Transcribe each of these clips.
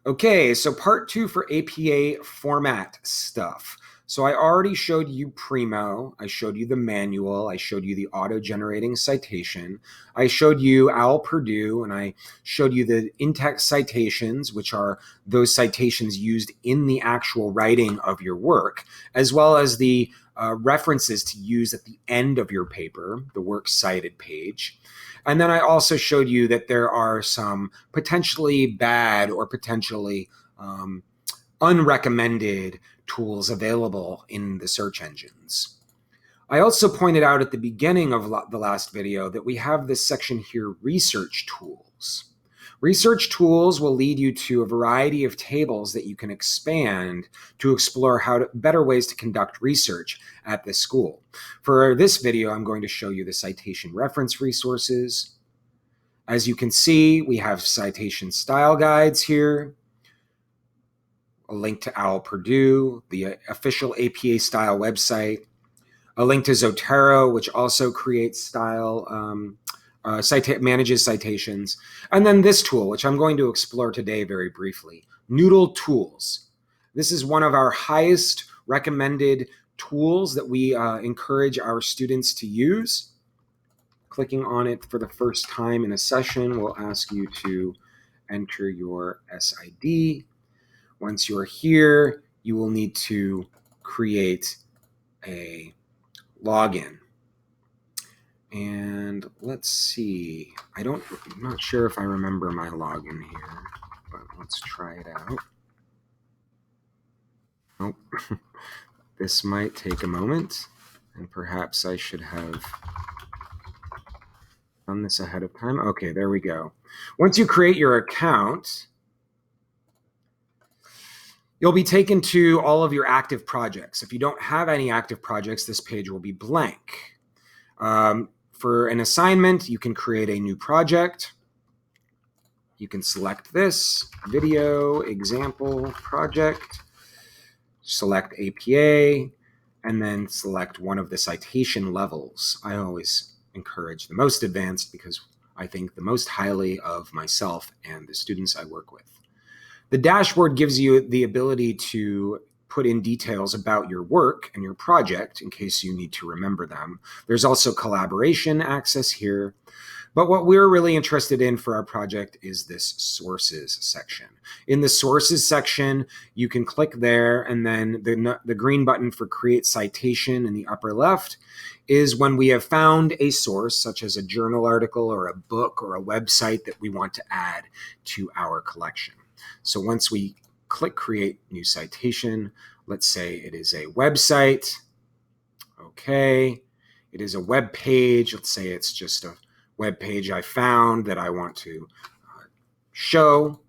Okay, so part 2 for APA format stuff. So I already showed you Primo, I showed you the manual, I showed you the auto-generating citation, I showed you OWL Purdue, and I showed you the in-text citations, which are those citations used in the actual writing of your work, as well as the references to use at the end of your paper, the works cited page. And then I also showed you that there are some potentially bad or potentially unrecommended tools available in the search engines. I also pointed out at the beginning of the last video that we have this section here, research tools. Research tools will lead you to a variety of tables that you can expand to explore better ways to conduct research at this school. For this video, I'm going to show you the citation reference resources. As you can see, we have citation style guides here, a link to OWL Purdue, the official APA style website, a link to Zotero, which also creates style, manages citations, and then this tool, which I'm going to explore today very briefly, Noodle Tools. This is one of our highest recommended tools that we encourage our students to use. Clicking on it for the first time in a session will ask you to enter your SID. Once you're here, you will need to create a login. And let's see, I'm not sure if I remember my login here, but let's try it out. Nope. This might take a moment, and perhaps I should have done this ahead of time. Okay, there we go. Once you create your account, you'll be taken to all of your active projects. If you don't have any active projects, this page will be blank. For an assignment, you can create a new project. You can select this, video example project, select APA, and then select one of the citation levels. I always encourage the most advanced because I think the most highly of myself and the students I work with. The dashboard gives you the ability to put in details about your work and your project in case you need to remember them. There's also collaboration access here. But what we're really interested in for our project is this sources section. In the sources section, you can click there, and then the green button for create citation in the upper left is when we have found a source, such as a journal article or a book or a website that we want to add to our collection. So once we click create new citation, let's say it is a website. Okay, it is a web page. Let's say it's just a web page I found that I want to show.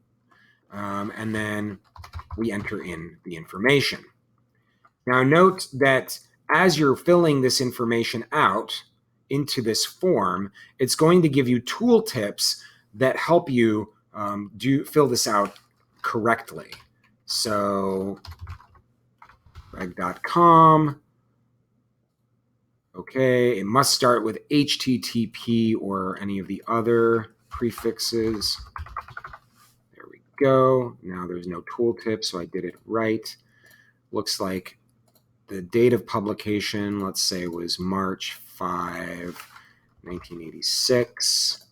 And then we enter in the information. Now note that as you're filling this information out into this form, it's going to give you tooltips that help you fill this out correctly. So reg.com. Okay, it must start with HTTP or any of the other prefixes. There we go. Now there's no tooltip, so I did it right. Looks like the date of publication, let's say, was March 5, 1986.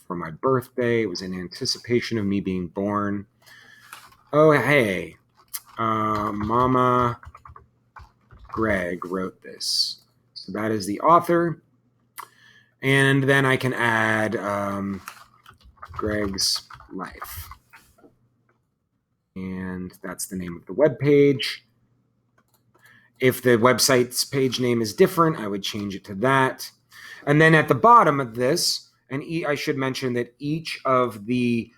For my birthday. It was in anticipation of me being born. Oh, hey, Mama Greg wrote this. So that is the author. And then I can add Greg's life. And that's the name of the web page. If the website's page name is different, I would change it to that. And then at the bottom of this, and I should mention that each of the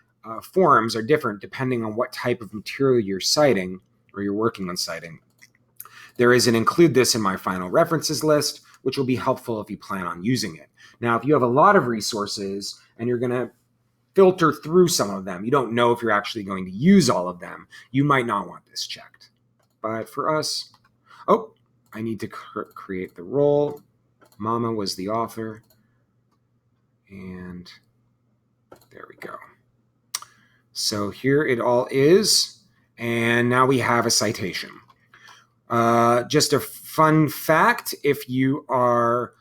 forms are different depending on what type of material you're citing or you're working on citing. There is an include this in my final references list, which will be helpful if you plan on using it. Now, if you have a lot of resources and you're going to filter through some of them, you don't know if you're actually going to use all of them, you might not want this checked. But for us, oh, I need to create the role. Mama was the author. And there we go. So here it all is, and now we have a citation. Just a fun fact, if you are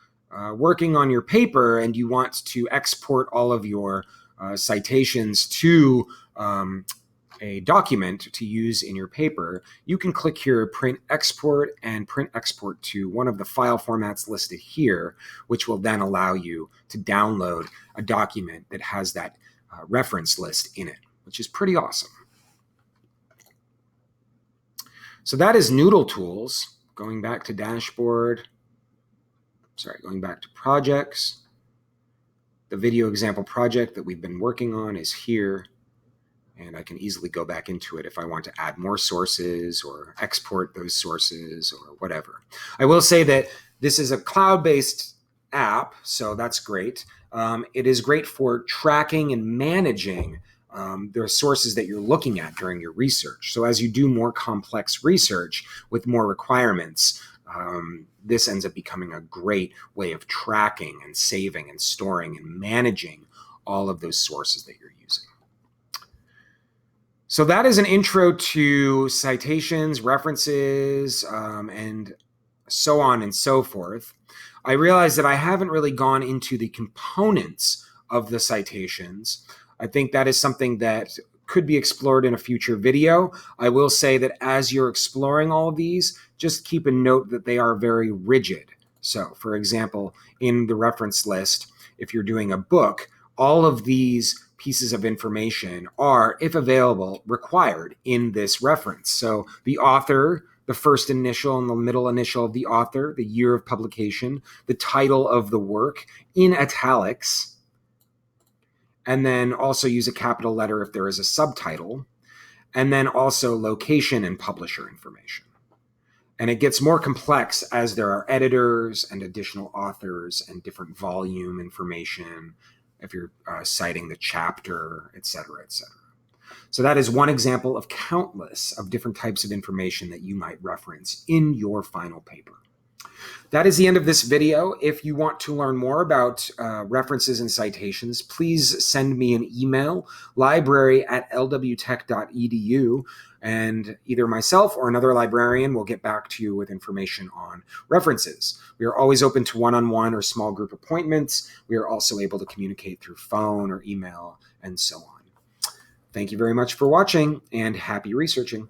working on your paper and you want to export all of your citations to a document to use in your paper, you can click here, print export, and print export to one of the file formats listed here, which will then allow you to download a document that has that reference list in it, which is pretty awesome. So that is Noodle Tools. Going back to dashboard, going back to projects. The video example project that we've been working on is here, and I can easily go back into it if I want to add more sources or export those sources or whatever. I will say that this is a cloud-based app, so that's great. It is great for tracking and managing the sources that you're looking at during your research. So as you do more complex research with more requirements, this ends up becoming a great way of tracking and saving and storing and managing all of those sources that you're using. So that is an intro to citations, references, and so on and so forth. I realize that I haven't really gone into the components of the citations. I think that is something that could be explored in a future video. I will say that as you're exploring all of these, just keep a note that they are very rigid. So, for example, in the reference list, if you're doing a book, all of these pieces of information are, if available, required in this reference. So the author, the first initial and the middle initial of the author, the year of publication, the title of the work in italics, and then also use a capital letter if there is a subtitle, and then also location and publisher information. And it gets more complex as there are editors and additional authors and different volume information, if you're citing the chapter, et cetera, et cetera. So that is one example of countless of different types of information that you might reference in your final paper. That is the end of this video. If you want to learn more about references and citations, please send me an email, library@lwtech.edu, and either myself or another librarian will get back to you with information on references. We are always open to one-on-one or small group appointments. We are also able to communicate through phone or email and so on. Thank you very much for watching, and happy researching.